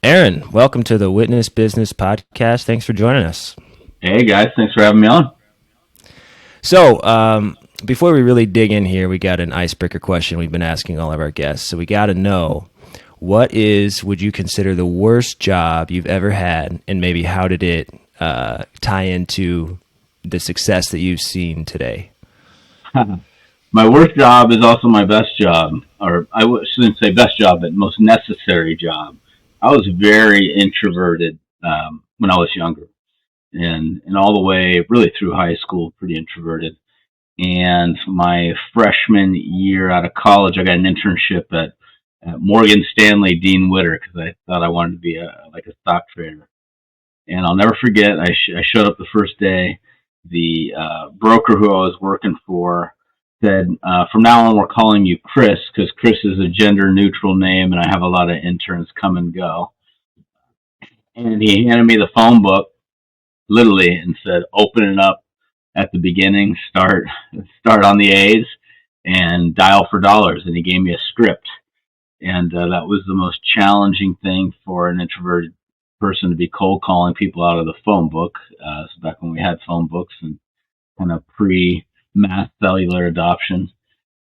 Aaron, welcome to the Witness Business Podcast. Thanks for joining us. Hey guys, thanks for having me on. So, before we really dig in here, we got an icebreaker question we've been asking all of our guests. So we got to know, would you consider the worst job you've ever had, and maybe how did it tie into the success that you've seen today? My worst job is also my best job, or shouldn't say best job, but most necessary job. I was very introverted when I was younger, and all the way really through high school, pretty introverted. And my freshman year out of college, I got an internship at Morgan Stanley Dean Witter because I thought I wanted to be a stock trader. And I'll never forget, I showed up the first day. The broker who I was working for said, from now on, we're calling you Chris because Chris is a gender neutral name and I have a lot of interns come and go. And he handed me the phone book, literally, and said, open it up at the beginning, start on the A's and dial for dollars. And he gave me a script. And that was the most challenging thing for an introverted person to be cold calling people out of the phone book. So back when we had phone books and kind of pre-mass cellular adoption.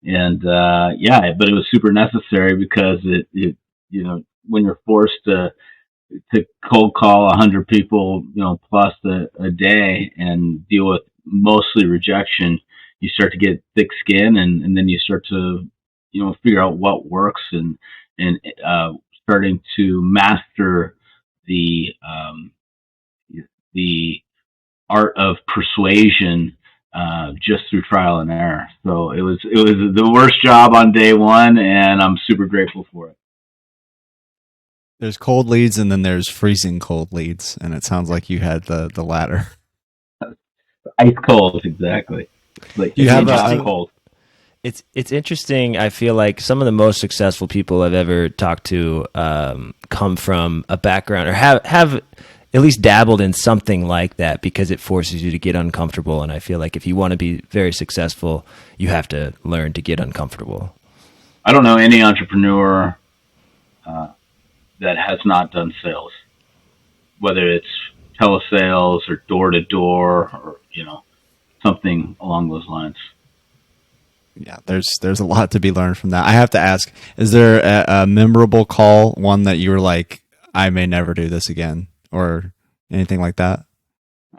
And but it was super necessary because it when you're forced to cold call 100 people, plus a day and deal with mostly rejection, you start to get thick skin and then you start to, figure out what works and starting to master the art of persuasion just through trial and error. So it was the worst job on day one, and I'm super grateful for it. There's cold leads and then there's freezing cold leads, and it sounds like you had the latter. Ice cold, exactly. Like you have cold. It's interesting. I feel like some of the most successful people I've ever talked to come from a background or have at least dabbled in something like that because it forces you to get uncomfortable. And I feel like if you want to be very successful, you have to learn to get uncomfortable. I don't know any entrepreneur that has not done sales, whether it's telesales or door-to-door or, something along those lines. Yeah, there's a lot to be learned from that. I have to ask, is there a memorable call, one that you were like, I may never do this again, or anything like that?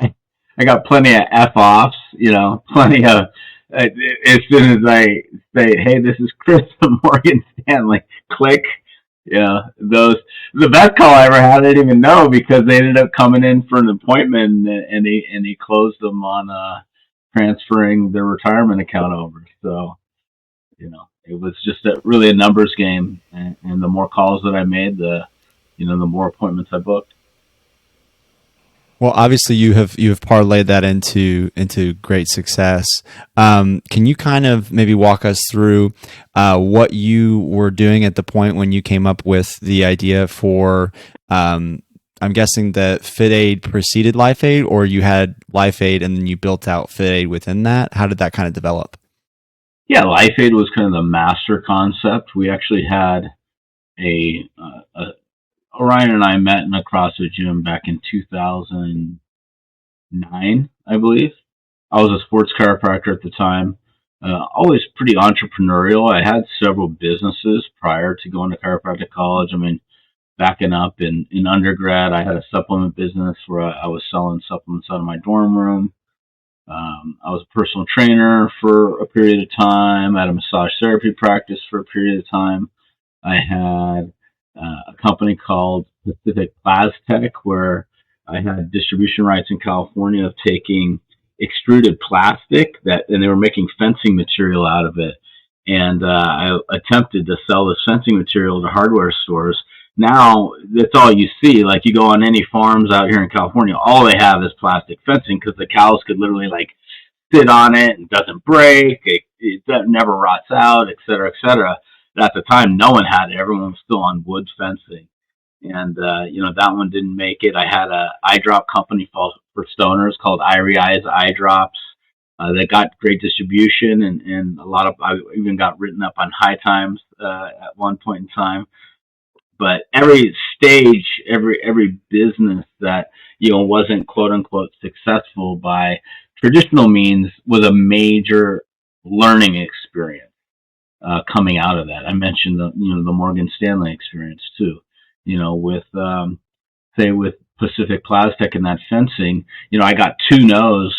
I got plenty of F-offs, plenty of, as soon as I say, hey, this is Chris from Morgan Stanley, click. The best call I ever had, I didn't even know because they ended up coming in for an appointment and he closed them on transferring their retirement account over. So, it was just really a numbers game, and the more calls that I made, the more appointments I booked. Well, obviously you have parlayed that into great success. Can you kind of maybe walk us through what you were doing at the point when you came up with the idea for? I'm guessing that FitAid preceded LIFEAID, or you had LIFEAID and then you built out FitAid within that. How did that kind of develop? Yeah, LIFEAID was kind of the master concept. We actually had Orion and I met in a CrossFit gym back in 2009, I believe. I was a sports chiropractor at the time, always pretty entrepreneurial. I had several businesses prior to going to chiropractic college. I mean, backing up in undergrad, I had a supplement business where I was selling supplements out of my dorm room. I was a personal trainer for a period of time. I had a massage therapy practice for a period of time. I had a company called Pacific Plastech where I had distribution rights in California of taking extruded plastic and they were making fencing material out of it. And I attempted to sell this fencing material to hardware stores. Now, that's all you see. Like, you go on any farms out here in California, all they have is plastic fencing because the cows could literally, sit on it and doesn't break. It never rots out, et cetera, et cetera. But at the time, no one had it. Everyone was still on wood fencing. And, that one didn't make it. I had a eye drop company for stoners called Irie Eyes Eye Drops. That got great distribution and I even got written up on High Times at one point in time. but every stage, every business that, wasn't quote unquote successful by traditional means was a major learning experience coming out of that. I mentioned the Morgan Stanley experience too, with say with Pacific Plastech and that fencing. I got two no's,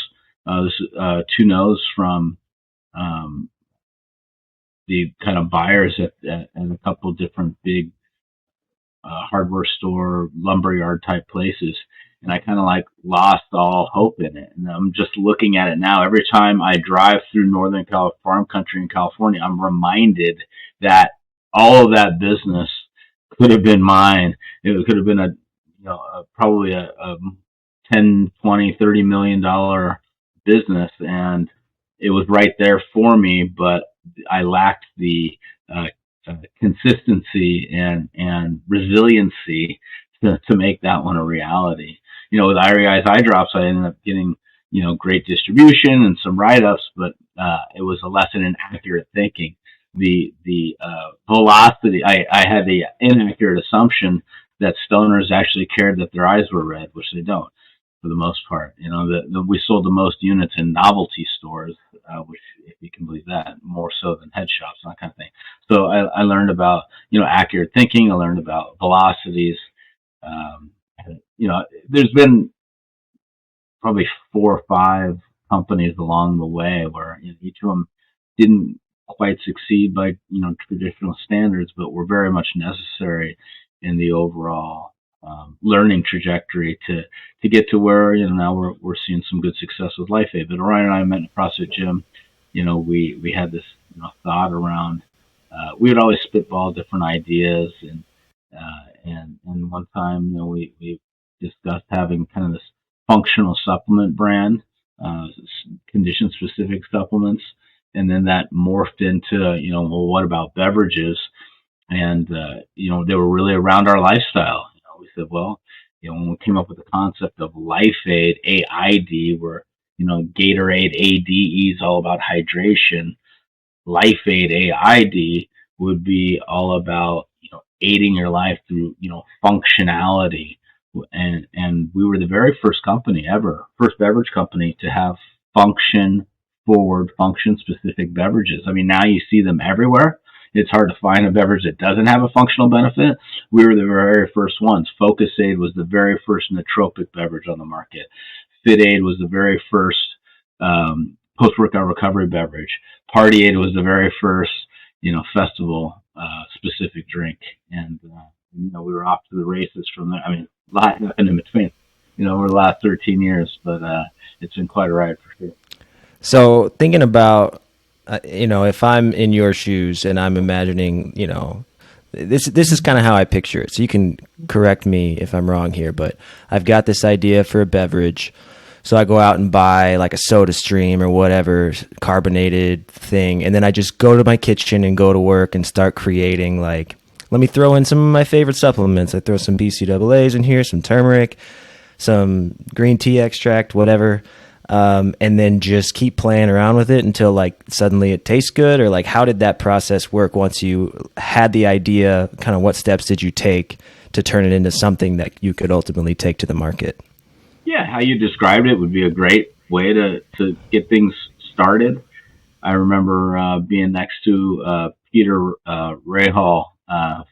from the kind of buyers at a couple of different big hardware store, lumberyard type places. And I kind of like lost all hope in it. And I'm just looking at it now. Every time I drive through Northern California, farm country in California, I'm reminded that all of that business could have been mine. It could have been probably a 10, 20, $30 million business. And it was right there for me, but I lacked the consistency and resiliency to make that one a reality. With Irie Eye Drops, I ended up getting, great distribution and some write-ups, but it was a lesson in accurate thinking. The velocity, I had the inaccurate assumption that stoners actually cared that their eyes were red, which they don't for the most part. We sold the most units in novelty stores, which, if you can believe that, more so than head shops, that kind of thing. So I learned about, accurate thinking. I learned about velocities. There's been probably 4 or 5 companies along the way where each of them didn't quite succeed by, traditional standards, but were very much necessary in the overall learning trajectory to get to where, now we're seeing some good success with LifeAid. But Ryan and I met in a CrossFit gym. We had this, thought around, we would always spitball different ideas, and one time, we discussed having kind of this functional supplement brand, condition specific supplements. And then that morphed into, well, what about beverages? And, they were really around our lifestyle. We said, well, when we came up with the concept of LifeAid, AID, where, Gatorade, ADE is all about hydration. LifeAid, AID would be all about, aiding your life through, functionality. And we were the very first company ever, first beverage company to have function specific beverages. I mean, now you see them everywhere. It's hard to find a beverage that doesn't have a functional benefit. We were the very first ones. FocusAid was the very first nootropic beverage on the market. FitAid was the very first post-workout recovery beverage. PartyAid was the very first, festival specific drink. And, we were off to the races from there. I mean, a lot happened in between, over the last 13 years, but it's been quite a ride for sure. So thinking about, if I'm in your shoes and I'm imagining, this is kind of how I picture it. So you can correct me if I'm wrong here, but I've got this idea for a beverage. So I go out and buy like a Soda Stream or whatever carbonated thing. And then I just go to my kitchen and go to work and start creating, like, let me throw in some of my favorite supplements. I throw some BCAAs in here, some turmeric, some green tea extract, whatever. And then just keep playing around with it until like suddenly it tastes good? Or like, how did that process work once you had the idea? Kind of what steps did you take to turn it into something that you could ultimately take to the market? Yeah, how you described it would be a great way to get things started. I remember being next to Peter Rahal,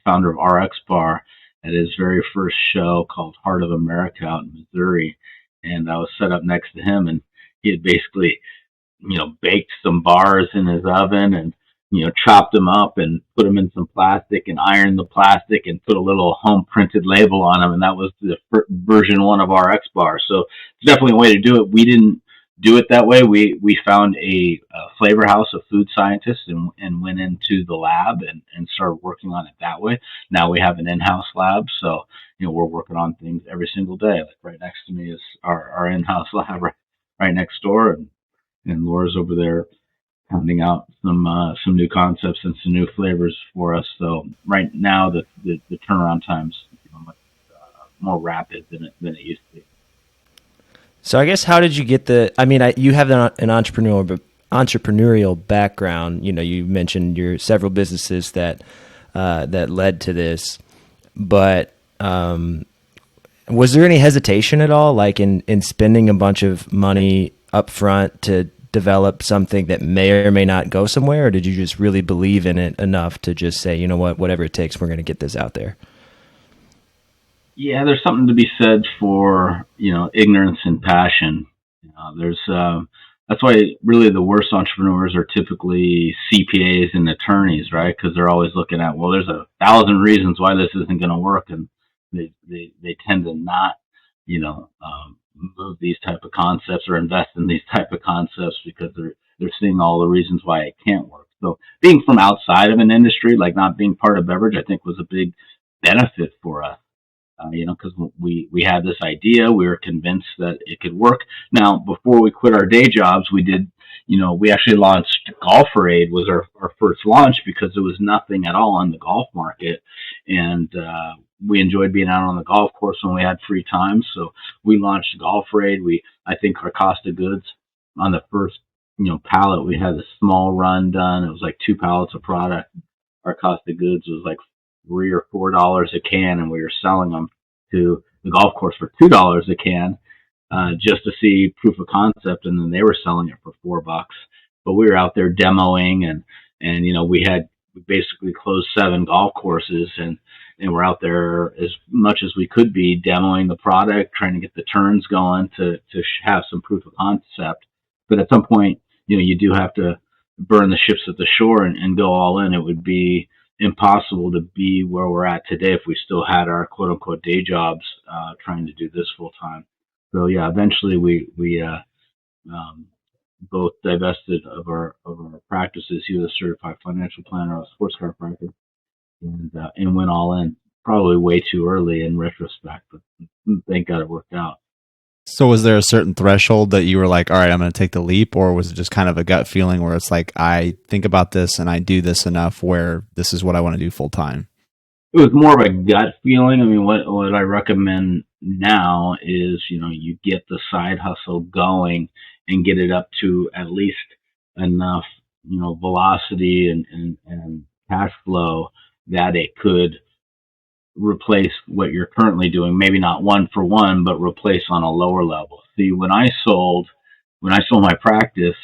founder of RX Bar, at his very first show called Heart of America out in Missouri. And I was set up next to him, and he had basically, baked some bars in his oven and, chopped them up and put them in some plastic and ironed the plastic and put a little home printed label on them. And that was the version 1 of RX Bar. So it's definitely a way to do it. We didn't do it that way. We found a flavor house of food scientists and went into the lab and started working on it that way. Now we have an in-house lab. So, we're working on things every single day. Like right next to me is our in-house lab right next door. And Laura's over there pounding out some new concepts and some new flavors for us. So right now the turnaround time's much more rapid than it used to be. So I guess how did you get you have an entrepreneurial background. You mentioned your several businesses that led to this. but was there any hesitation at all, like in spending a bunch of money up front to develop something that may or may not go somewhere, or did you just really believe in it enough to just say, you know what, whatever it takes, we're going to get this out there? Yeah, there's something to be said for, ignorance and passion. That's why really the worst entrepreneurs are typically CPAs and attorneys, right? Because they're always looking at, well, there's 1,000 reasons why this isn't going to work, and they tend to not, move these type of concepts or invest in these type of concepts because they're seeing all the reasons why it can't work. So being from outside of an industry, like not being part of beverage, I think was a big benefit for us. Because we had this idea, we were convinced that it could work. Now, before we quit our day jobs, we did, we actually launched FitAid was our first launch because there was nothing at all on the golf market. And we enjoyed being out on the golf course when we had free time. So we launched FitAid. I think our cost of goods on the first, pallet, we had a small run done. It was like 2 pallets of product. Our cost of goods was like $3 or $4 a can, and we were selling them to the golf course for $2 a can, just to see proof of concept, and then they were selling it for $4. But we were out there demoing, and we basically closed 7 golf courses, and we're out there as much as we could be demoing the product, trying to get the turns going to have some proof of concept. But at some point, you do have to burn the ships at the shore and go all in. It would be impossible to be where we're at today if we still had our quote unquote day jobs, trying to do this full time. So yeah, eventually we both divested of our practices. He was a certified financial planner, a sports car practice, and went all in. Probably way too early in retrospect, but thank God it worked out. So was there a certain threshold that you were like, all right, I'm going to take the leap, or was it just kind of a gut feeling where it's like, I think about this and I do this enough where this is what I want to do full time? It was more of a gut feeling. I mean, what I recommend now is, you get the side hustle going and get it up to at least enough, velocity and cash flow that it could replace what you're currently doing. Maybe not one for one, but replace on a lower level. See, when I sold my practice,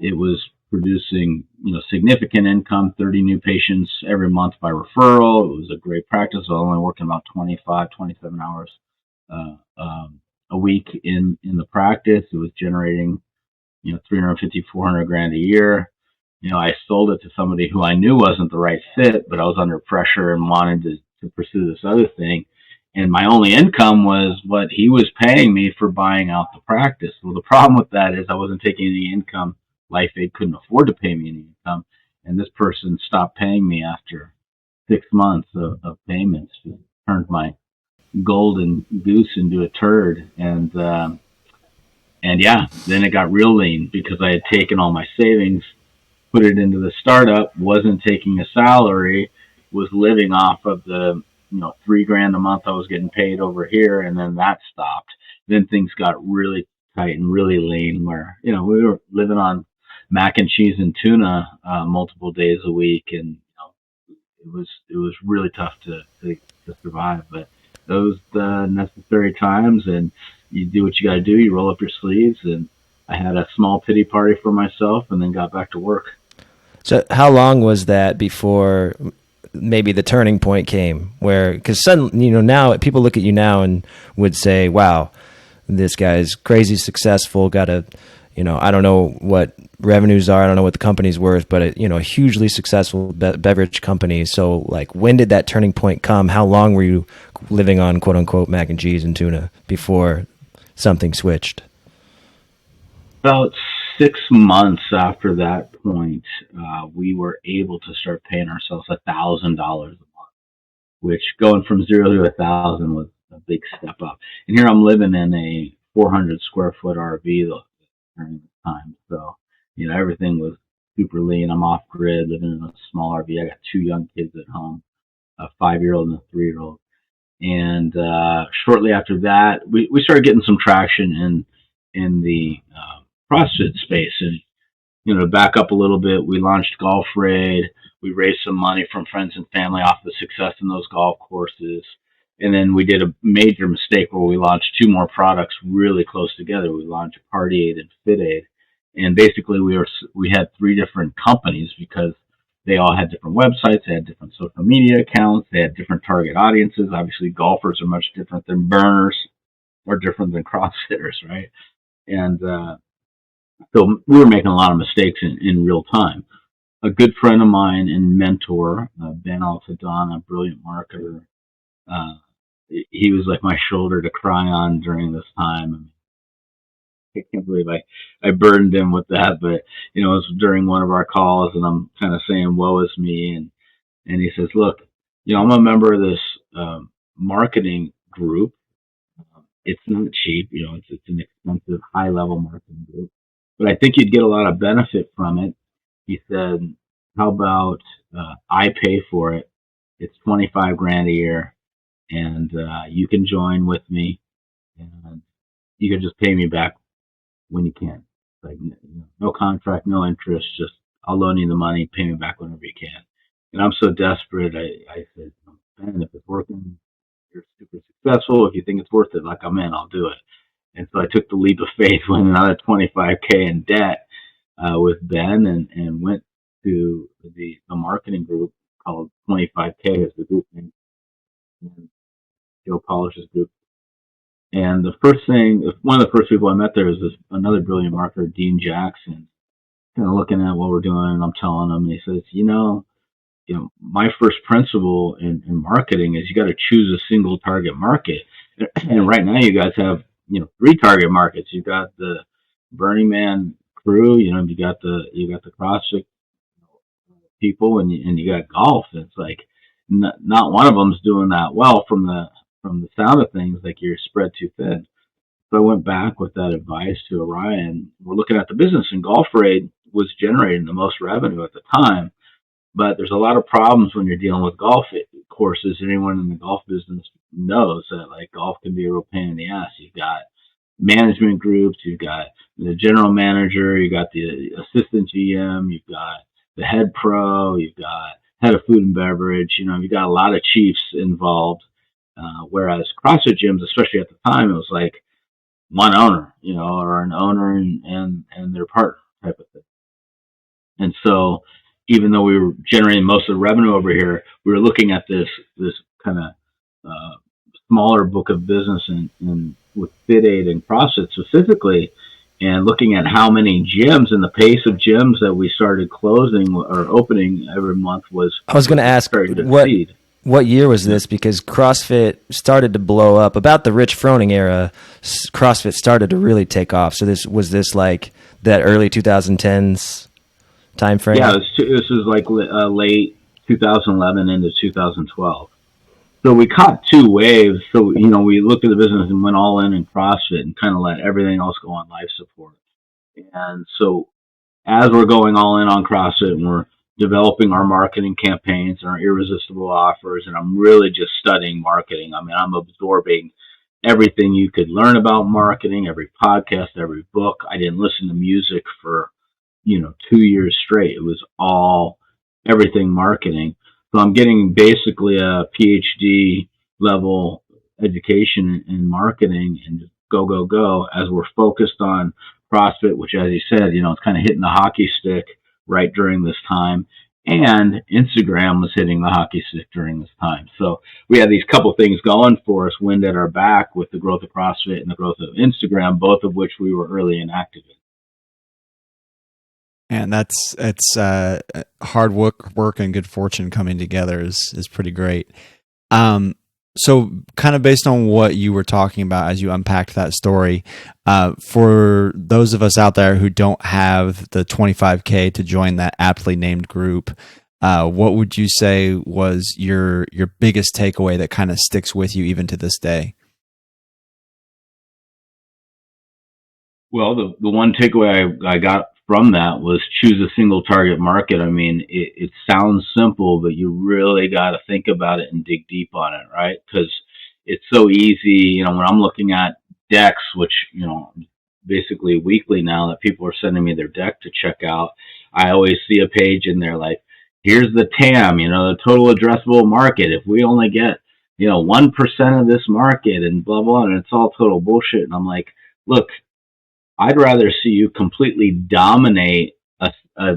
it was producing, significant income, 30 new patients every month by referral. It was a great practice. I was only working about 25, 27 hours a week in the practice. It was generating, 350, 400 grand a year. I sold it to somebody who I knew wasn't the right fit, but I was under pressure and wanted to pursue this other thing. And my only income was what he was paying me for buying out the practice. Well, the problem with that is I wasn't taking any income. LifeAid couldn't afford to pay me any income. And this person stopped paying me after 6 months of payments. Just turned my golden goose into a turd. And yeah, then it got real lean because I had taken all my savings, put it into the startup, wasn't taking a salary, was living off of the $3,000 a month I was getting paid over here, and then that stopped. Then things got really tight and really lean, where we were living on mac and cheese and tuna multiple days a week, and it was really tough to survive. But those necessary times, and you do what you got to do. You roll up your sleeves, and I had a small pity party for myself, and then got back to work. So how long was that before maybe the turning point came, where, because suddenly, now people look at you now and would say, wow, this guy's crazy successful, got a, I don't know what revenues are, I don't know what the company's worth, but a hugely successful beverage company. So like, when did that turning point come? How long were you living on quote unquote mac and cheese and tuna before something switched? About 6 months after that point, we were able to start paying ourselves $1,000 a month, which going from 0 to 1,000 was a big step up. And here I'm living in a 400 square foot RV during the time. So, everything was super lean. I'm off grid, living in a small RV. I got 2 young kids at home, a 5-year-old and a 3-year-old. And shortly after that, we started getting some traction in the CrossFit space, and to back up a little bit, we launched GolfRaid. We raised some money from friends and family off the success in those golf courses. And then we did a major mistake where we launched two more products really close together. We launched PartyAid and FitAid. And basically we had three different companies because they all had different websites, they had different social media accounts, they had different target audiences. Obviously, golfers are much different than burners or different than CrossFitters, right? And so we were making a lot of mistakes in real time. A good friend of mine and mentor, Ben Altadonna, a brilliant marketer, he was like my shoulder to cry on during this time. I can't believe I burdened him with that, but it was during one of our calls, and I'm kind of saying, "Woe is me," and he says, "Look, I'm a member of this marketing group. It's not cheap, it's an expensive, high level marketing group, but I think you'd get a lot of benefit from it." He said, "How about I pay for it? It's $25,000 a year, and you can join with me, and you can just pay me back when you can. Like, no contract, no interest, just I'll loan you the money, pay me back whenever you can." And I'm so desperate, I said, "Ben, if it's working, you're super successful. If you think it's worth it, like I'm in, I'll do it." And so I took the leap of faith, went another $25,000 in debt with Ben, and went to the marketing group called 25K as the group name, and Joe Polish's group. And one of the first people I met there was another brilliant marketer, Dean Jackson, kind of looking at what we're doing, and I'm telling him, and he says, my first principle in marketing is you got to choose a single target market. And right now you guys have, three target markets. You've got the Burning Man crew, you got the CrossFit people, and you got golf. And it's like not one of them's doing that well from the sound of things. Like, you're spread too thin. So I went back with that advice to Orion. We're looking at the business, and GolfRaid was generating the most revenue at the time. But there's a lot of problems when you're dealing with golf courses. Anyone in the golf business knows that, like, golf can be a real pain in the ass. You've got management groups, you've got the general manager, you've got the assistant GM, you've got the head pro, you've got head of food and beverage. You've got a lot of chiefs involved. Whereas CrossFit gyms, especially at the time, it was like one owner, or an owner and their partner type of thing. And so, even though we were generating most of the revenue over here, we were looking at this kind of smaller book of business and with FitAid and CrossFit specifically, and looking at how many gyms and the pace of gyms that we started closing or opening every month was. I was going to ask what year was this? Because CrossFit started to blow up about the Rich Froning era. CrossFit started to really take off. So was this like that early 2010s time frame? Yeah, this was like late 2011 into 2012. So we caught two waves. So, we looked at the business and went all in CrossFit and kind of let everything else go on life support. And so as we're going all in on CrossFit, and we're developing our marketing campaigns and our irresistible offers, and I'm really just studying marketing. I mean, I'm absorbing everything you could learn about marketing, every podcast, every book. I didn't listen to music for 2 years straight. It was all everything marketing. So I'm getting basically a PhD level education in marketing, and just go as we're focused on CrossFit, which, as you said, it's kind of hitting the hockey stick right during this time, and Instagram was hitting the hockey stick during this time. So we had these couple things going for us, wind at our back, with the growth of CrossFit and the growth of Instagram, both of which we were early and active in. And it's hard work and good fortune coming together is pretty great. So kind of based on what you were talking about as you unpacked that story, for those of us out there who don't have the 25K to join that aptly named group, what would you say was your biggest takeaway that kind of sticks with you even to this day? Well, the one takeaway I got from that was choose a single target market. I mean, it sounds simple, but you really got to think about it and dig deep on it, right? Because it's so easy. When I'm looking at decks, which, basically weekly now that people are sending me their deck to check out. I always see a page in there like, here's the TAM, the total addressable market. If we only get, 1% of this market and blah, blah, and it's all total bullshit. And I'm like, look, I'd rather see you completely dominate a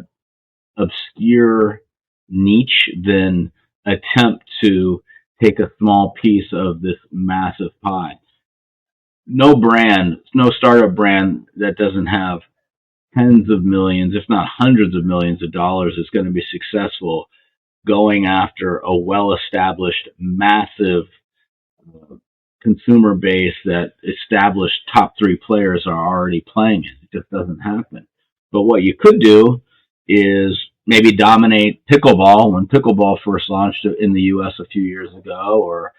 obscure niche than attempt to take a small piece of this massive pie. No startup brand that doesn't have tens of millions, if not hundreds of millions of dollars is going to be successful going after a well-established, massive consumer base that established top 3 players are already playing it. It just doesn't happen. But what you could do is maybe dominate pickleball when pickleball first launched in the U.S. a few years ago, or,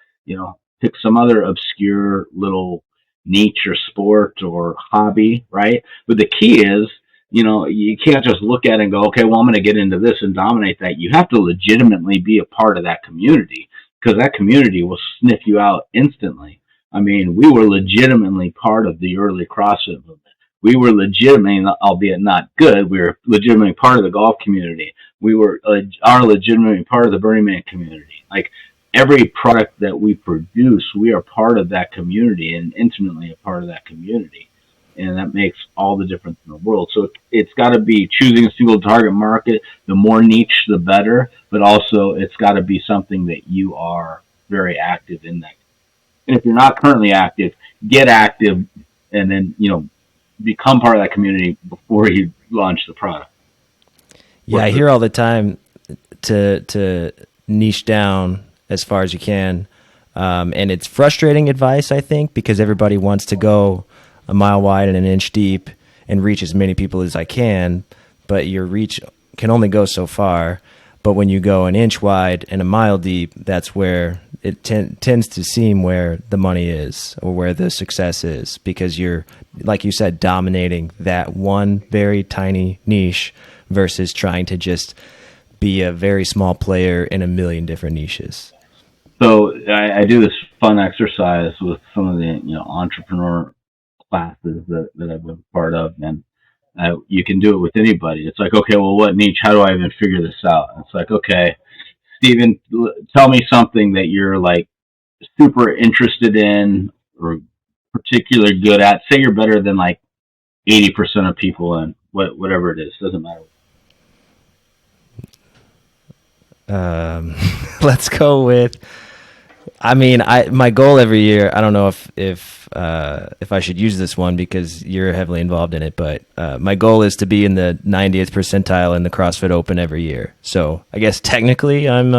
pick some other obscure little niche or sport or hobby, right? But the key is, you can't just look at it and go, okay, well, I'm going to get into this and dominate that. You have to legitimately be a part of that community, because that community will sniff you out instantly. I mean, we were legitimately part of the early CrossFit movement. We were legitimately, albeit not good, we were legitimately part of the golf community. We are legitimately part of the Burning Man community. Like, every product that we produce, we are part of that community and intimately a part of that community. And that makes all the difference in the world. So it's got to be choosing a single target market. The more niche, the better. But also, it's got to be something that you are very active in that. And if you're not currently active, get active, and then become part of that community before you launch the product. Yeah, I hear all the time to niche down as far as you can, and it's frustrating advice, I think, because everybody wants to go a mile wide and an inch deep and reach as many people as I can, but your reach can only go so far. But when you go an inch wide and a mile deep, that's where it tends to seem where the money is or where the success is, because you're, like you said, dominating that one very tiny niche versus trying to just be a very small player in a million different niches. So I do this fun exercise with some of the entrepreneur classes that I've been part of, and you can do it with anybody. It's like, okay, well, what niche? How do I even figure this out? And it's like, okay, Steven, tell me something that you're like super interested in or particularly good at. Say you're better than like 80% of people in whatever it is. Doesn't matter. Let's go with. I mean, my goal every year. I don't know if I should use this one because you're heavily involved in it, but my goal is to be in the 90th percentile in the CrossFit Open every year. So I guess technically I'm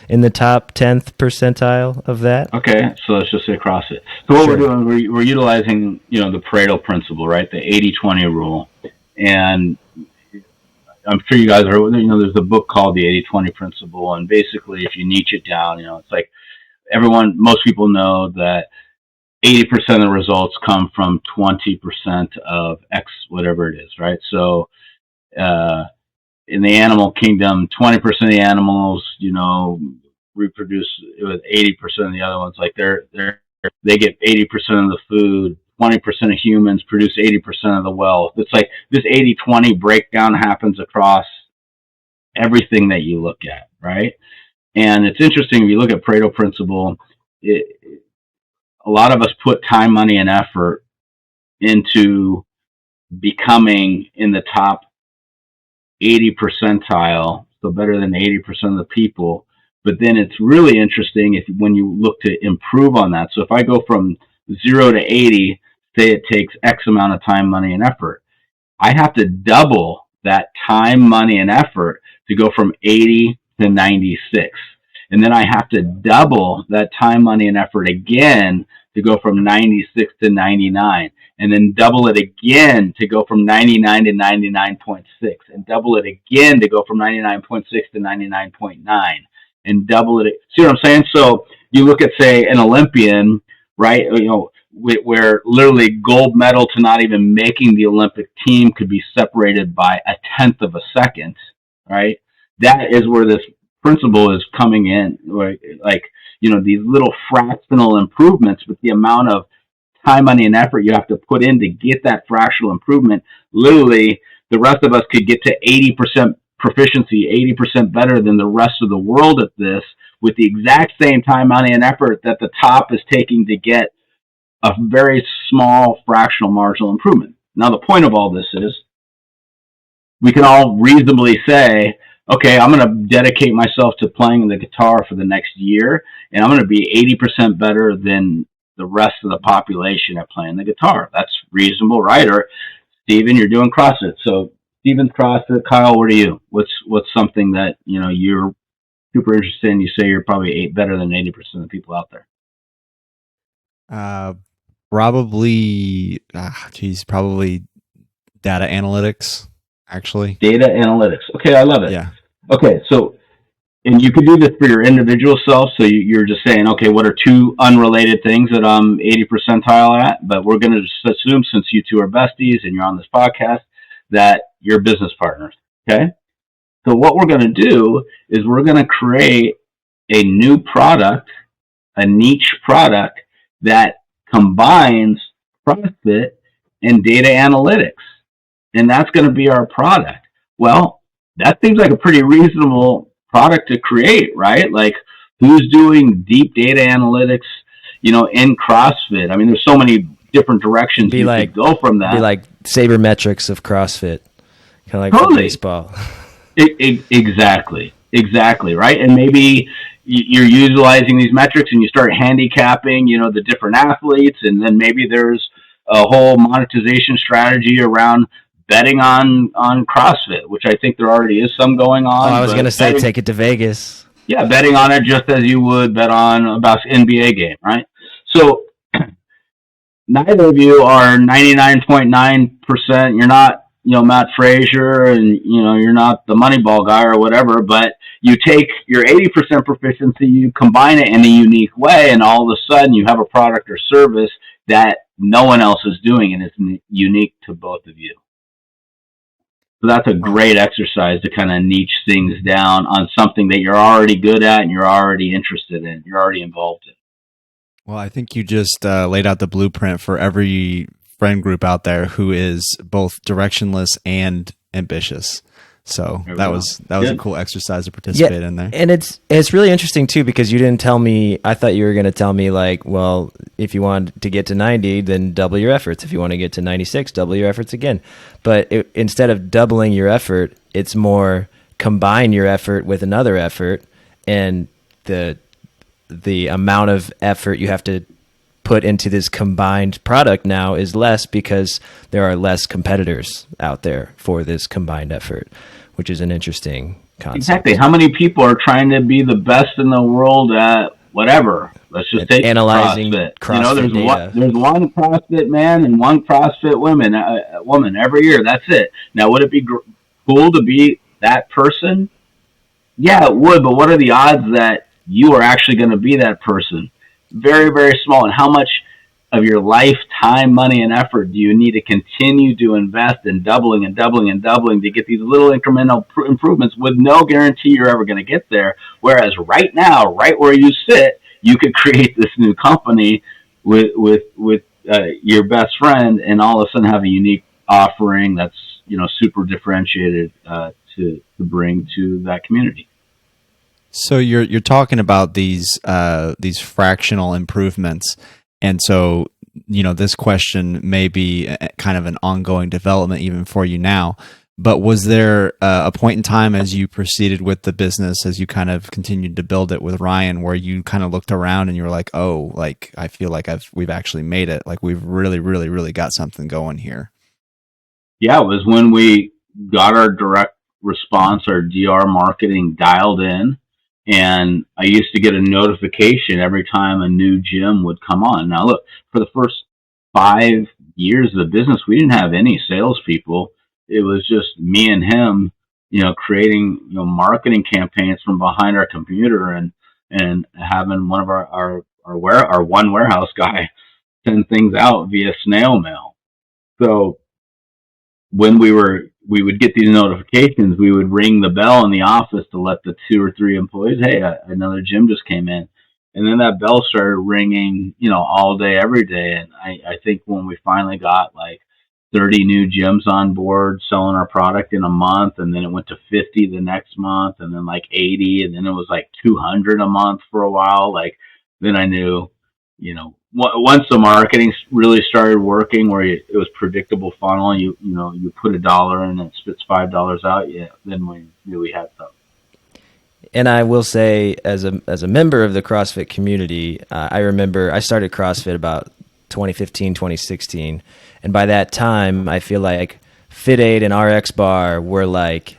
in the top 10th percentile of that. Okay, so let's just say CrossFit. So what we're doing, we're utilizing the Pareto principle, right? The 80-20 rule, and I'm sure you guys are. There's a book called the 80-20 principle, and basically, if you niche it down, it's like most people know that 80% of the results come from 20% of X, whatever it is, right? So, in the animal kingdom, 20% of the animals, reproduce with 80% of the other ones. Like they get 80% of the food. 20% of humans produce 80% of the wealth. It's like this 80-20 breakdown happens across everything that you look at, right? And it's interesting, if you look at Pareto principle, a lot of us put time, money, and effort into becoming in the top 80 percentile, so better than 80% of the people. But then it's really interesting when you look to improve on that. So if I go from 0 to 80, say it takes X amount of time, money, and effort, I have to double that time, money, and effort to go from 80 to 96. And then I have to double that time, money, and effort again to go from 96 to 99. And then double it again to go from 99 to 99.6. And double it again to go from 99.6 to 99.9. And double it. See what I'm saying? So you look at, say, an Olympian, right? Where literally gold medal to not even making the Olympic team could be separated by a tenth of a second, right? That is where this principle is coming in, right? Like, these little fractional improvements, but the amount of time, money, and effort you have to put in to get that fractional improvement. Literally, the rest of us could get to 80% proficiency, 80% better than the rest of the world at this with the exact same time, money, and effort that the top is taking to get a very small fractional marginal improvement. Now, the point of all this is we can all reasonably say, okay, I'm going to dedicate myself to playing the guitar for the next year, and I'm going to be 80% better than the rest of the population at playing the guitar. That's reasonable, right? Or, Steven, you're doing CrossFit. So, Steven's CrossFit. Kyle, what are you? What's something that, you're super interested in? You say you're probably better than 80% of the people out there. Probably data analytics, actually. Data analytics. Okay, I love it. Yeah. Okay, so, and you could do this for your individual self. So you're just saying, okay, what are two unrelated things that I'm 80 percentile at? But we're going to just assume, since you two are besties and you're on this podcast, that you're business partners. Okay. So what we're going to do is we're going to create a new product, a niche product that combines CrossFit and data analytics. And that's going to be our product. Well, that seems like a pretty reasonable product to create, right? Like, who's doing deep data analytics, in CrossFit? I mean, there's so many different directions you could go from that. Be like sabermetrics of CrossFit, kind of like totally. baseball. Exactly, right? And maybe you're utilizing these metrics and you start handicapping, the different athletes, and then maybe there's a whole monetization strategy around betting on CrossFit, which I think there already is some going on. I was going to say, take it to Vegas. Yeah, betting on it just as you would bet on a NBA game, right? So neither of you are 99.9%. You're not, Matt Frazier, and, you're not the Moneyball guy or whatever, but you take your 80% proficiency, you combine it in a unique way, and all of a sudden you have a product or service that no one else is doing, and it's unique to both of you. So that's a great exercise to kind of niche things down on something that you're already good at and you're already interested in, you're already involved in. Well, I think you just laid out the blueprint for every friend group out there who is both directionless and ambitious. So that was a cool exercise to participate in there. And it's really interesting too, because you didn't tell me. I thought you were going to tell me, like, well, if you want to get to 90, then double your efforts. If you want to get to 96, double your efforts again. But instead of doubling your effort, it's more combine your effort with another effort, and the amount of effort you have to put into this combined product now is less, because there are less competitors out there for this combined effort, which is an interesting concept. Exactly. How many people are trying to be the best in the world at whatever? Let's just take analyzing CrossFit. There's one CrossFit man and one CrossFit woman every year. That's it. Now, would it be cool to be that person? Yeah, it would. But what are the odds that you are actually going to be that person? Very, very small. And how much of your life, time, money, and effort do you need to continue to invest in doubling to get these little incremental improvements with no guarantee you're ever going to get there? Whereas right now, right where you sit, you could create this new company with your best friend, and all of a sudden have a unique offering that's super differentiated to bring to that community. So you're talking about these fractional improvements, and so this question may be kind of an ongoing development even for you now. But was there a point in time as you proceeded with the business, as you kind of continued to build it with Ryan, where you kind of looked around and you were like, oh, like I feel like we've actually made it, like we've really, really, really got something going here? Yeah, it was when we got our direct response, our DR marketing dialed in. And I used to get a notification every time a new gym would come on. Now, look, for the first 5 years of the business, we didn't have any salespeople. It was just me and him, creating, marketing campaigns from behind our computer and having one of our one warehouse guy send things out via snail mail. So when we would get these notifications, we would ring the bell in the office to let the 2 or 3 employees, hey, another gym just came in. And then that bell started ringing, all day, every day. And I think when we finally got like 30 new gyms on board selling our product in a month, and then it went to 50 the next month, and then like 80, and then it was like 200 a month for a while. Like, then I knew, once the marketing really started working, where it was predictable funnel, you put $1 in and it spits $5 out. Yeah, then we knew we had something. And I will say, as a member of the CrossFit community, I remember I started CrossFit about 2015, 2016. And by that time, I feel like FitAid and RX Bar were like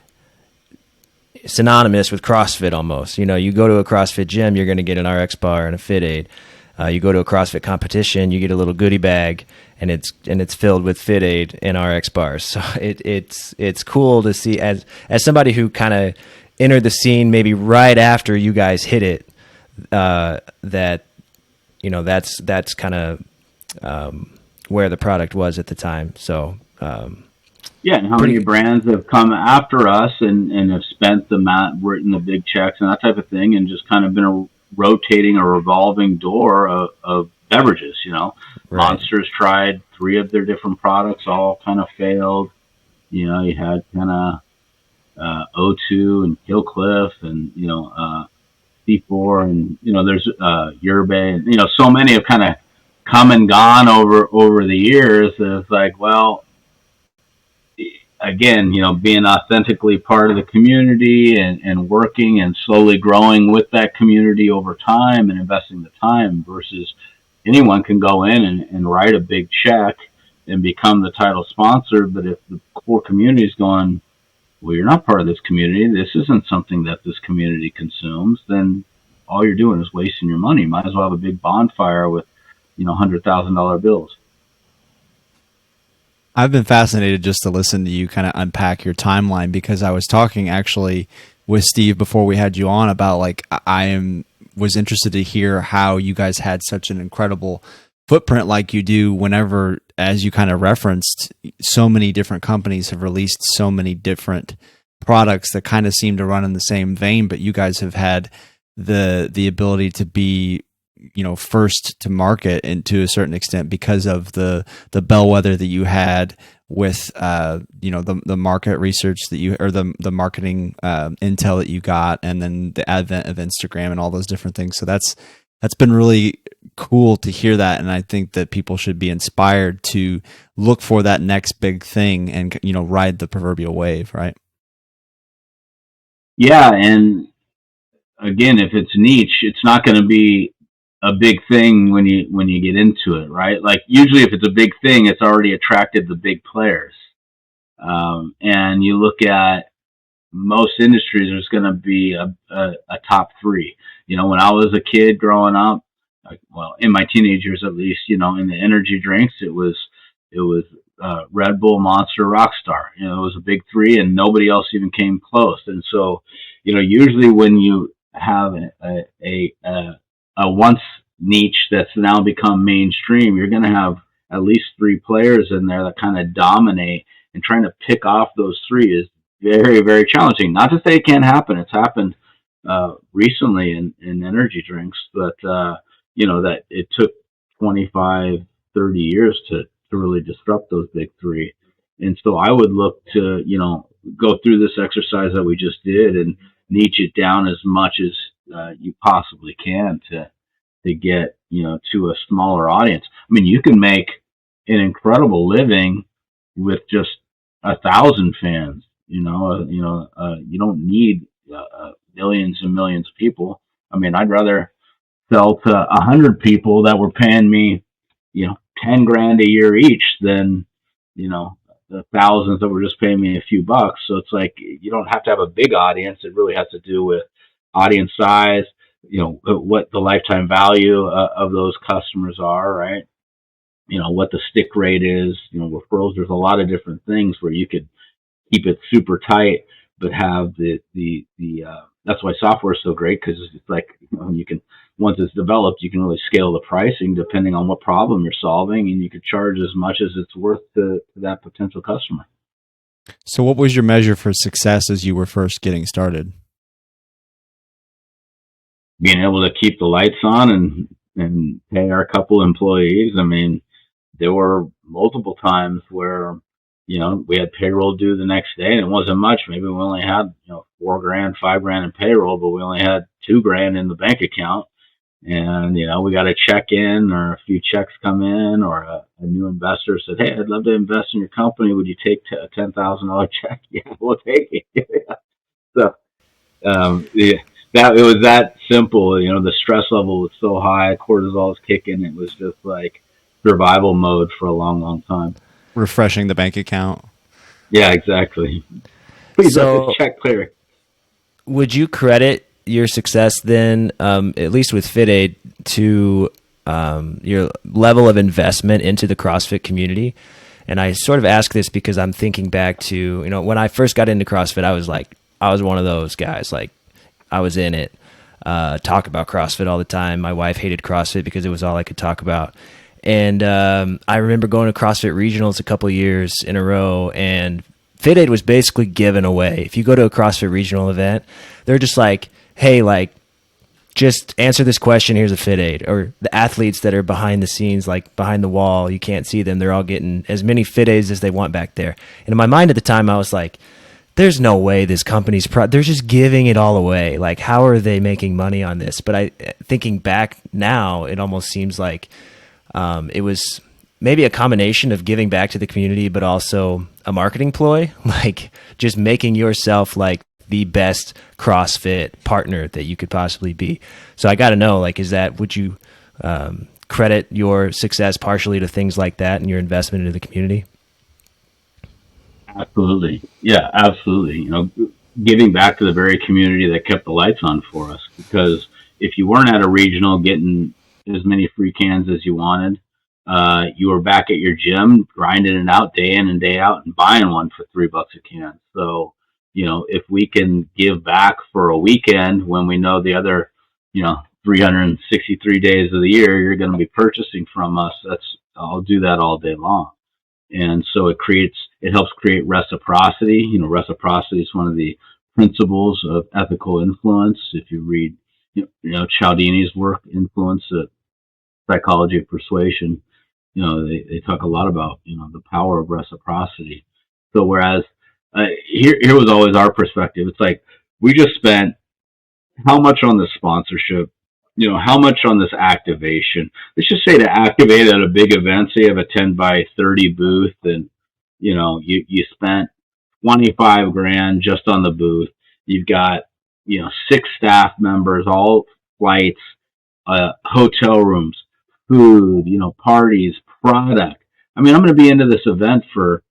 synonymous with CrossFit almost. You go to a CrossFit gym, you're going to get an RX Bar and a FitAid. You go to a CrossFit competition, you get a little goodie bag, and it's filled with FitAid and RX Bars. So it's cool to see, as somebody who kind of entered the scene maybe right after you guys hit it, that's kind of where the product was at the time. So yeah, and how many brands have come after us and have spent written the big checks and that type of thing, and just kind of been rotating a revolving door of beverages. Right. Monster's tried 3 of their different products, all kind of failed. You had kind of O2 and Hillcliff and C4 and there's Yerba, and so many have kind of come and gone over the years. It's like, well, again, being authentically part of the community and working and slowly growing with that community over time and investing the time, versus anyone can go in and write a big check and become the title sponsor. But if the core community is going, well, you're not part of this community, this isn't something that this community consumes, then all you're doing is wasting your money. Might as well have a big bonfire with $100,000 bills. I've been fascinated just to listen to you kind of unpack your timeline, because I was talking actually with Steve before we had you on about, like, was interested to hear how you guys had such an incredible footprint like you do, whenever, as you kind of referenced, so many different companies have released so many different products that kind of seem to run in the same vein, but you guys have had the ability to be first to market, and to a certain extent because of the bellwether that you had with the market research that you, or the marketing intel that you got, and then the advent of Instagram and all those different things. So that's been really cool to hear that, and I think that people should be inspired to look for that next big thing and ride the proverbial wave, right? Yeah, and again, if it's niche, it's not going to be a big thing when you get into it, right? Like, usually if it's a big thing, it's already attracted the big players. And you look at most industries, there's going to be a top 3. When I was a kid growing up, in my teenage years at least, in the energy drinks, it was Red Bull, Monster, Rockstar. It was a big 3, and nobody else even came close. And so, usually when you have a once niche that's now become mainstream, you're going to have at least 3 players in there that kind of dominate, and trying to pick off those 3 is very, very challenging. Not to say it can't happen. It's happened recently in energy drinks, but that it took 25, 30 years to really disrupt those big 3. And so I would look to, go through this exercise that we just did and niche it down as much as you possibly can to get to a smaller audience. I mean, you can make an incredible living with just 1,000 fans. You don't need millions and millions of people. I mean, I'd rather sell to 100 people that were paying me $10,000 a year each than the thousands that were just paying me a few bucks. So it's like, you don't have to have a big audience. It really has to do with audience size, what the lifetime value of those customers are, right? What the stick rate is, referrals. There's a lot of different things where you could keep it super tight, but have the that's why software is so great, because it's like, you can, once it's developed, you can really scale the pricing depending on what problem you're solving, and you could charge as much as it's worth to that potential customer. So what was your measure for success as you were first getting started? being able to keep the lights on and pay our couple employees. I mean, there were multiple times where, we had payroll due the next day and it wasn't much. Maybe we only had, $4,000, $5,000 in payroll, but we only had $2,000 in the bank account. And, we got a check in or a few checks come in, or a new investor said, "Hey, I'd love to invest in your company. Would you take a $10,000 check?" Yeah, we'll take it. So, yeah, it was that simple. The stress level was so high, cortisol was kicking. It was just like survival mode for a long, long time. Refreshing the bank account. Yeah, exactly. Please let this check clear. Would you credit your success then, at least with FitAid, to your level of investment into the CrossFit community? And I sort of ask this because I'm thinking back to, when I first got into CrossFit, I was one of those guys. Like, I was in it, talk about CrossFit all the time. My wife hated CrossFit because it was all I could talk about. And I remember going to CrossFit regionals a couple of years in a row, and FitAid was basically given away. If you go to a CrossFit regional event, they're just like, "Hey, like, just answer this question. Here's a FitAid." Or the athletes that are behind the scenes, like behind the wall, you can't see them. They're all getting as many FitAids as they want back there. And in my mind at the time, I was like, there's no way this company's they're just giving it all away. Like, how are they making money on this? But thinking back now, it almost seems like it was maybe a combination of giving back to the community, but also a marketing ploy, like just making yourself like the best CrossFit partner that you could possibly be. So I got to know, like, would you credit your success partially to things like that and your investment into the community? Absolutely. Yeah, absolutely. Giving back to the very community that kept the lights on for us, because if you weren't at a regional getting as many free cans as you wanted, you were back at your gym grinding it out day in and day out and buying one for $3 a can. So, if we can give back for a weekend when we know the other, 363 days of the year you're going to be purchasing from us, I'll do that all day long. And so it helps create reciprocity. Reciprocity is one of the principles of ethical influence. If you read, Cialdini's work, Influence, Psychology of Persuasion, they talk a lot about, the power of reciprocity. So whereas here was always our perspective. It's like, we just spent how much on this sponsorship, how much on this activation. Let's just say to activate at a big event, say you have a 10 by 30 booth, and, you spent $25,000 just on the booth. You've got, 6 staff members, all flights, hotel rooms, food, parties, product. I mean, I'm going to be into this event for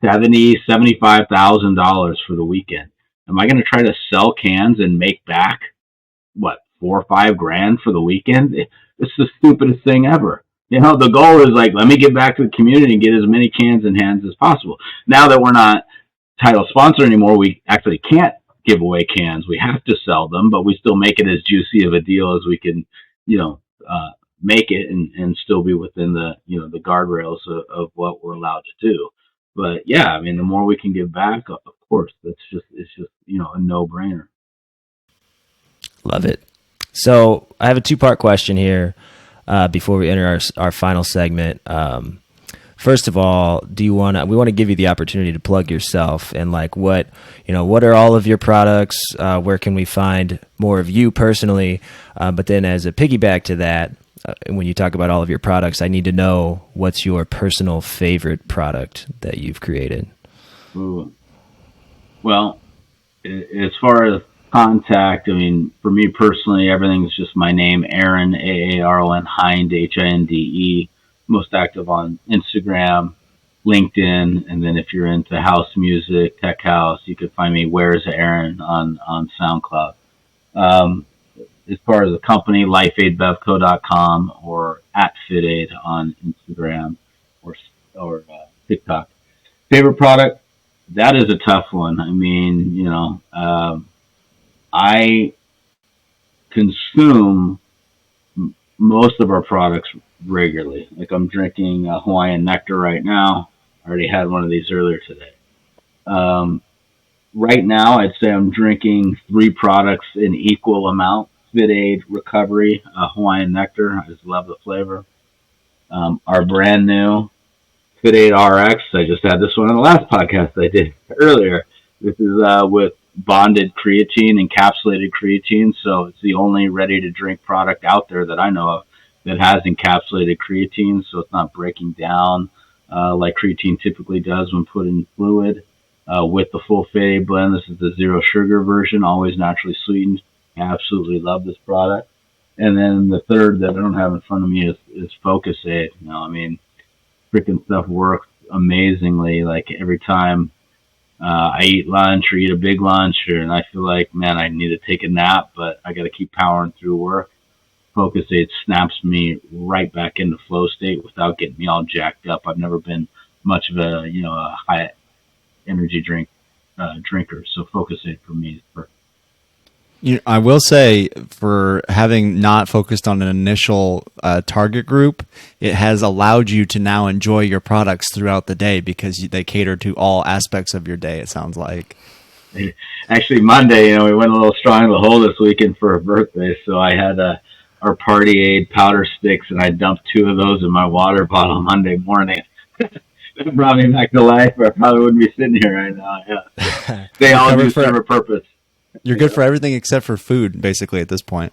$75,000 for the weekend. Am I going to try to sell cans and make back $4 or $5,000 for the weekend? It's the stupidest thing ever. The goal is like, let me get back to the community and get as many cans in hands as possible. Now that we're not title sponsor anymore, we actually can't give away cans. We have to sell them, but we still make it as juicy of a deal as we can, make it and still be within the, the guardrails of what we're allowed to do. But yeah, I mean, the more we can give back, of course, it's just, a no-brainer. Love it. So I have a 2-part question here before we enter our final segment. First of all, we want to give you the opportunity to plug yourself and like what are all of your products? Where can we find more of you personally? But then as a piggyback to that, when you talk about all of your products, I need to know what's your personal favorite product that you've created. Ooh. Well, as far as contact, I mean, for me personally, everything's just my name, Aaron, Aaron Hinde, Hinde. Most active on Instagram, LinkedIn, and then if you're into house music, tech house, you could find me Where's Aaron on SoundCloud. As far as the company, LIFEAIDBevCo.com or at FitAid on Instagram or TikTok. Favorite product? That is a tough one. I mean, I consume most of our products regularly. Like, I'm drinking Hawaiian Nectar right now. I already had one of these earlier today. Right now, I'd say I'm drinking 3 products in equal amount. FitAid Recovery Hawaiian Nectar. I just love the flavor. Our brand new FitAid RX. I just had this one on the last podcast I did earlier. This is with bonded creatine, encapsulated creatine. So it's the only ready to drink product out there that I know of that has encapsulated creatine. So it's not breaking down like creatine typically does when put in fluid. With the full FitAid blend, this is the zero sugar version, always naturally sweetened. I absolutely love this product. And then the third that I don't have in front of me is FocusAid. You know, I mean, freaking stuff works amazingly. Like every time I eat lunch or eat a big lunch, and I feel like, man, I need to take a nap, but I got to keep powering through work. FocusAid snaps me right back into flow state without getting me all jacked up. I've never been much of a high energy drinker, so FocusAid for me is perfect. I will say, for having not focused on an initial target group, it has allowed you to now enjoy your products throughout the day because they cater to all aspects of your day, it sounds like. Actually, Monday, we went a little strong in the hole this weekend for a birthday, so I had our Party Aid powder sticks, and I dumped 2 of those in my water bottle Monday morning. That brought me back to life, or I probably wouldn't be sitting here right now. Yeah. They all do serve a purpose. You're good for everything except for food, basically, at this point.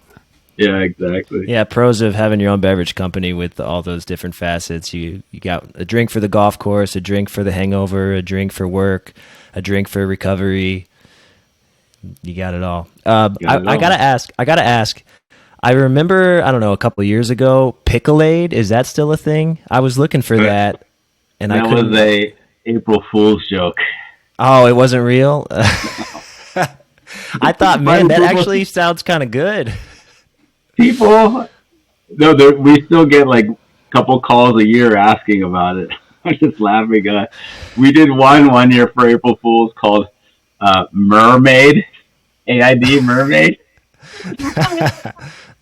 Yeah, exactly. Yeah, pros of having your own beverage company with all those different facets. You got a drink for the golf course, a drink for the hangover, a drink for work, a drink for recovery. You got it all. I gotta ask. I remember, I don't know, a couple of years ago, FitAid. Is that still a thing? I was looking for that, and that was a April Fool's joke. Oh, it wasn't real. I thought, man, that actually sounds kind of good. People, no, we still get like a couple calls a year asking about it. I'm just laughing. We did one year for April Fools called Mermaid, AID Mermaid.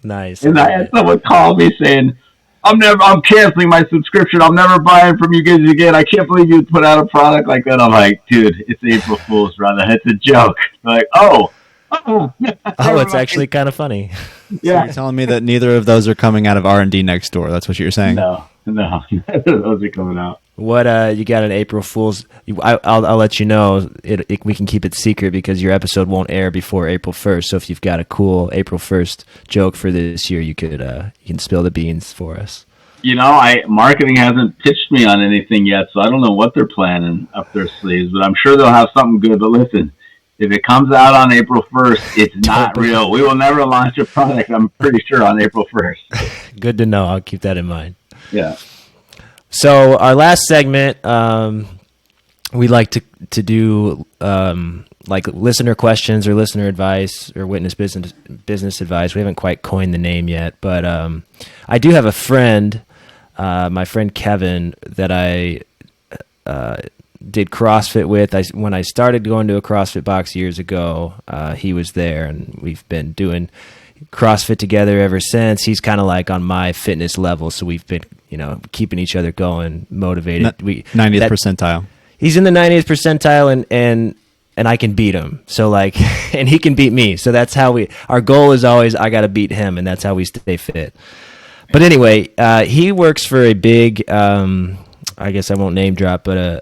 Nice. And I had someone call me saying, I'm canceling my subscription. I'm never buying from you guys again. I can't believe you put out a product like that. I'm like, dude, it's April Fool's, brother. It's a joke. I'm like, oh, it's actually kind of funny. Yeah. So you're telling me that neither of those are coming out of R&D next door. That's what you're saying? No, neither of those are coming out. What you got an April Fool's? I'll let you know. We can keep it secret because your episode won't air before April 1st. So if you've got a cool April 1st joke for this year, you can spill the beans for us. Marketing hasn't pitched me on anything yet, so I don't know what they're planning up their sleeves. But I'm sure they'll have something good. But listen, if it comes out on April 1st, it's not real. We will never launch a product, I'm pretty sure, on April 1st. Good to know. I'll keep that in mind. Yeah. So our last segment, we like to do like listener questions or listener advice or witness business advice. We haven't quite coined the name yet, but I do have a friend, my friend Kevin, that I did CrossFit with. When I started going to a CrossFit box years ago, he was there, and we've been doing CrossFit together ever since. He's kind of like on my fitness level, so we've been keeping each other going, motivated. 90th percentile. He's in the 90th percentile, and I can beat him. So like, and he can beat me. So that's how our goal is always, I got to beat him, and that's how we stay fit. But anyway, he works for a big, I guess I won't name drop, but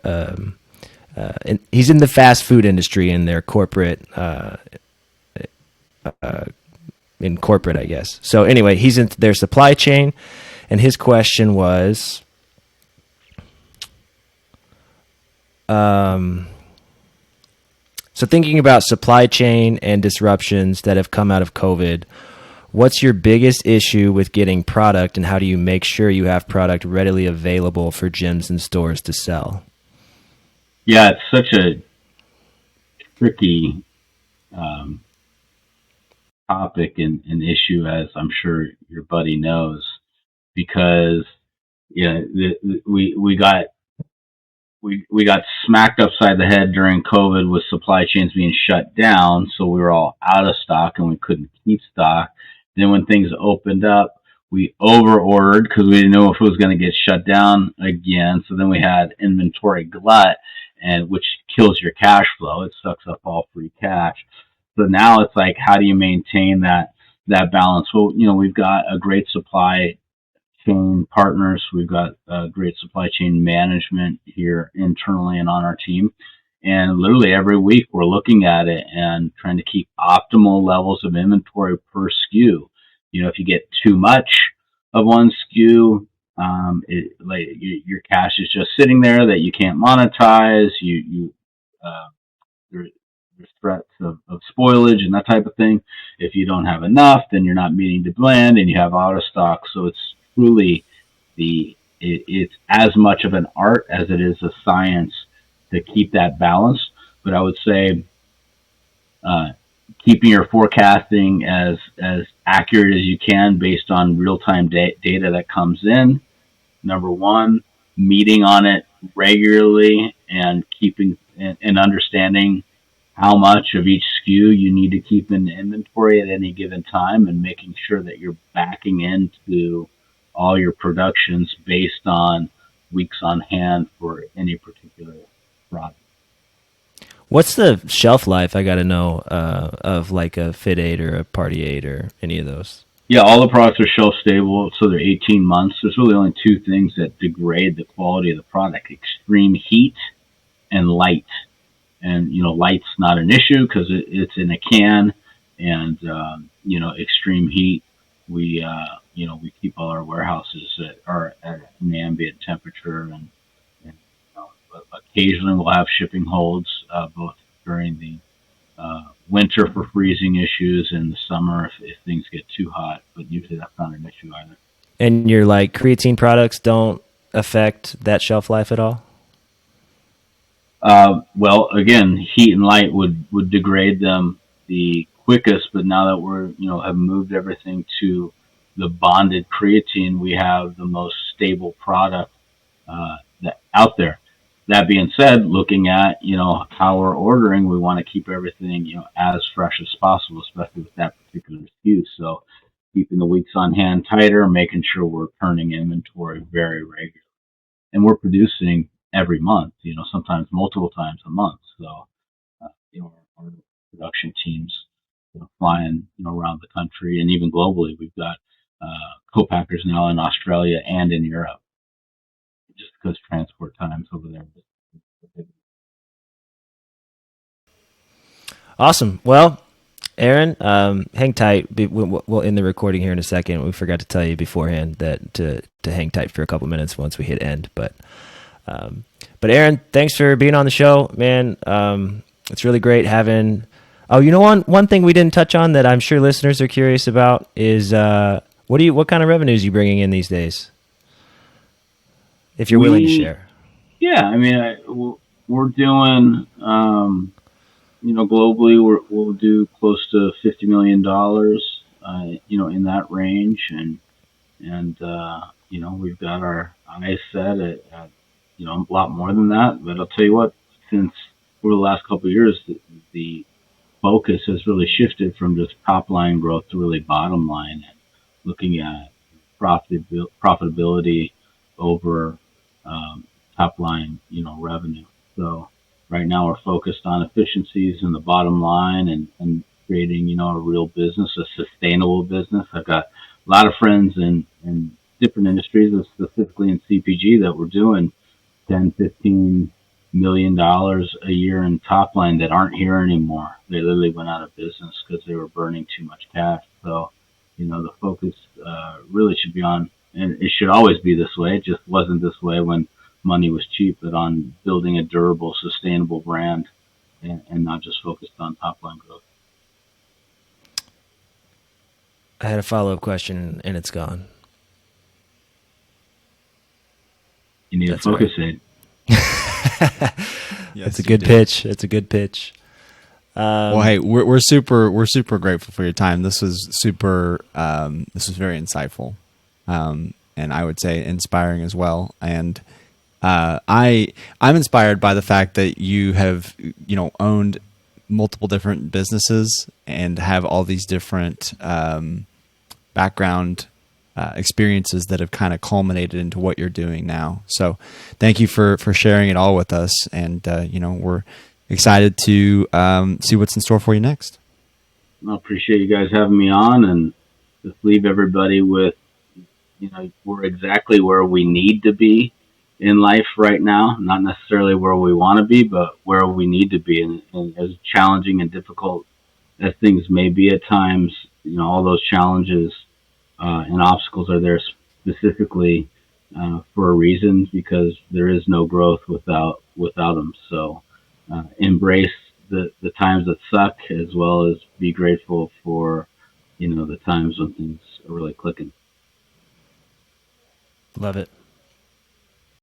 he's in the fast food industry in their corporate, I guess. So anyway, he's in their supply chain, and his question was, so thinking about supply chain and disruptions that have come out of COVID, what's your biggest issue with getting product, and how do you make sure you have product readily available for gyms and stores to sell? Yeah, it's such a tricky topic and issue, as I'm sure your buddy knows, because we got smacked upside the head during COVID with supply chains being shut down, so we were all out of stock and we couldn't keep stock. Then when things opened up, we over-ordered because we didn't know if it was going to get shut down again. So then we had inventory glut, and which kills your cash flow. It sucks up all free cash. So now it's like, how do you maintain that that balance. Well, we've got a great supply chain partners. We've got great supply chain management here internally and on our team. And literally every week we're looking at it and trying to keep optimal levels of inventory per SKU. If you get too much of one SKU, your cash is just sitting there that you can't monetize. There's threats of spoilage and that type of thing. If you don't have enough, then you're not meeting demand and you have out of stock. So it's truly it's as much of an art as it is a science to keep that balance. But I would say keeping your forecasting as accurate as you can based on real-time data that comes in. Number one, meeting on it regularly and keeping and understanding how much of each SKU you need to keep in inventory at any given time, and making sure that you're backing into all your productions based on weeks on hand for any particular product. What's the shelf life, I got to know, of like a FitAid or a Party Aid or any of those? Yeah, all the products are shelf stable, so they're 18 months. There's really only two things that degrade the quality of the product: extreme heat and light. And light's not an issue because it's in a can, and extreme heat. We keep all our warehouses at an ambient temperature, and occasionally we'll have shipping holds both during the winter for freezing issues and the summer if things get too hot. But usually that's not an issue either. And your creatine products don't affect that shelf life at all? Well, again, heat and light would degrade them the quickest, but now that we're, have moved everything to the bonded creatine, we have the most stable product, that out there. That being said, looking at, how we're ordering, we want to keep everything, as fresh as possible, especially with that particular SKU. So keeping the weeks on hand tighter, making sure we're turning inventory very regularly. And we're producing every month, sometimes multiple times a month. So, our production teams, flying, around the country and even globally. We've got co-packers now in Australia and in Europe, just because transport times over there. Awesome. Well, Aaron, hang tight. We'll end the recording here in a second. We forgot to tell you beforehand that to hang tight for a couple minutes once we hit end, but Aaron, thanks for being on the show, man. It's really great having. Oh, one thing we didn't touch on that I'm sure listeners are curious about is what kind of revenues are you bringing in these days? If you're willing to share. Yeah, I mean, we're doing, globally, we'll do close to $50 million, in that range, and we've got our eyes set at a lot more than that. But I'll tell you what, since over the last couple of years, the focus has really shifted from just top line growth to really bottom line, and looking at profitability over top line, revenue. So right now we're focused on efficiencies in the bottom line and creating, a real business, a sustainable business. I've got a lot of friends in different industries, specifically in CPG, that were doing $10-15 million a year in top line that aren't here anymore. They literally went out of business because they were burning too much cash. So, the focus really should be on, and it should always be this way. It just wasn't this way when money was cheap, but on building a durable, sustainable brand, and not just focused on top line growth. I had a follow-up question and it's gone. You need a focus aid. Yes, it's a good pitch. It's a good pitch. Well, hey, we're super grateful for your time. This was this was very insightful, and I would say inspiring as well. And I'm inspired by the fact that you have owned multiple different businesses and have all these different background experiences that have kind of culminated into what you're doing now. So thank you for sharing it all with us. And, we're excited to see what's in store for you next. I appreciate you guys having me on, and just leave everybody with, we're exactly where we need to be in life right now. Not necessarily where we want to be, but where we need to be. And as challenging and difficult as things may be at times, all those challenges and obstacles are there specifically for a reason, because there is no growth without them. So embrace the times that suck, as well as be grateful for the times when things are really clicking. Love it.